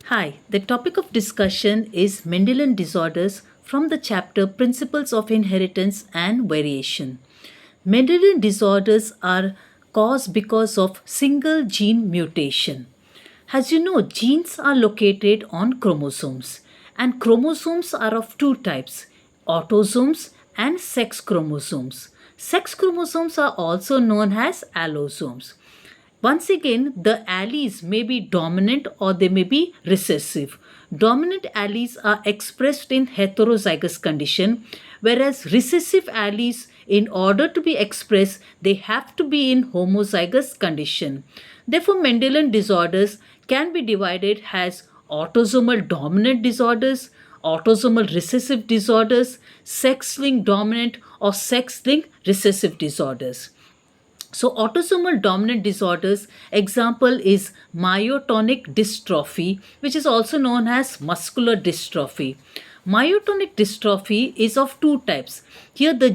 Hi, the topic of discussion is Mendelian disorders from the chapter Principles of Inheritance and Variation. Mendelian disorders are caused because of single gene mutation. As you know, genes are located on chromosomes, and chromosomes are of two types, autosomes and sex chromosomes. Sex chromosomes are also known as allosomes. Once again, the alleles may be dominant or they may be recessive. Dominant alleles are expressed in heterozygous condition, whereas recessive alleles, in order to be expressed, they have to be in homozygous condition. Therefore, Mendelian disorders can be divided as autosomal dominant disorders, autosomal recessive disorders, sex-linked dominant or sex-linked recessive disorders. So, autosomal dominant disorders, example is myotonic dystrophy, which is also known as muscular dystrophy. Myotonic dystrophy is of two types. Here, the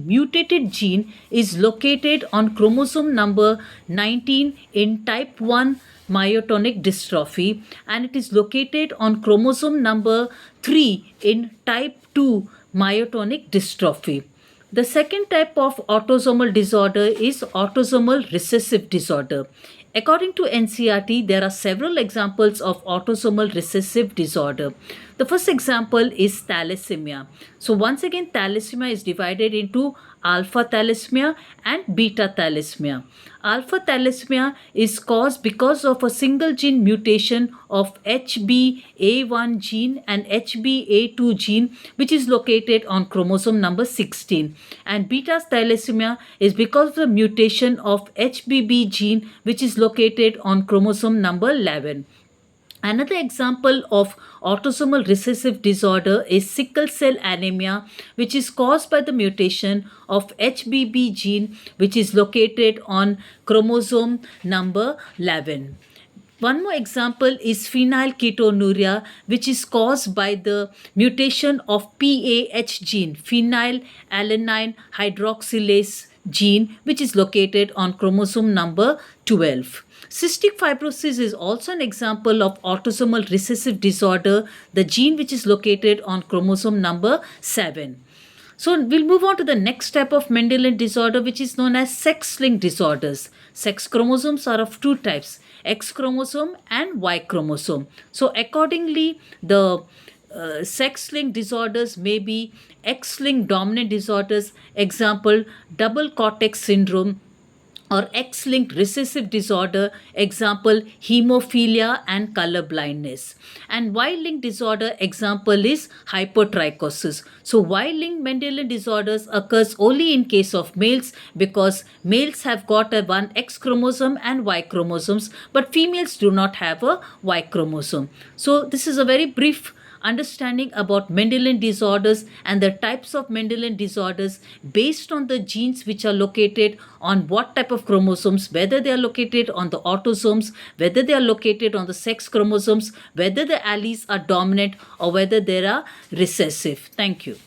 mutated gene, is located on chromosome number 19 in type 1 myotonic dystrophy, and it is located on chromosome number 3 in type 2 myotonic dystrophy. The second type of autosomal disorder is autosomal recessive disorder. According to NCERT, there are several examples of autosomal recessive disorder. The first example is thalassemia. So, once again, thalassemia is divided into alpha thalassemia and beta thalassemia. Alpha thalassemia is caused because of a single gene mutation of HBA1 gene and HBA2 gene, which is located on chromosome number 16. And beta thalassemia is because of the mutation of HBB gene, which is located on chromosome number 11. Another example of autosomal recessive disorder is sickle cell anemia, which is caused by the mutation of HBB gene, which is located on chromosome number 11. One more example is phenylketonuria, which is caused by the mutation of PAH gene, phenylalanine hydroxylase gene, which is located on chromosome number 12. Cystic fibrosis is also an example of autosomal recessive disorder, the gene which is located on chromosome number 7. So we'll move on to the next type of Mendelian disorder, which is known as sex-linked disorders. Sex chromosomes are of two types, X chromosome and Y chromosome. So accordingly, the sex-linked disorders may be X-linked dominant disorders, example double cortex syndrome, or X-linked recessive disorder, example hemophilia and color blindness. And Y-linked disorder, example is hypertrichosis. So Y-linked Mendelian disorders occurs only in case of males, because males have got a one X chromosome and Y chromosomes, but females do not have a Y chromosome. So this is a very brief understanding about Mendelian disorders and the types of Mendelian disorders based on the genes which are located on what type of chromosomes, whether they are located on the autosomes, whether they are located on the sex chromosomes, whether the alleles are dominant or whether they are recessive. Thank you.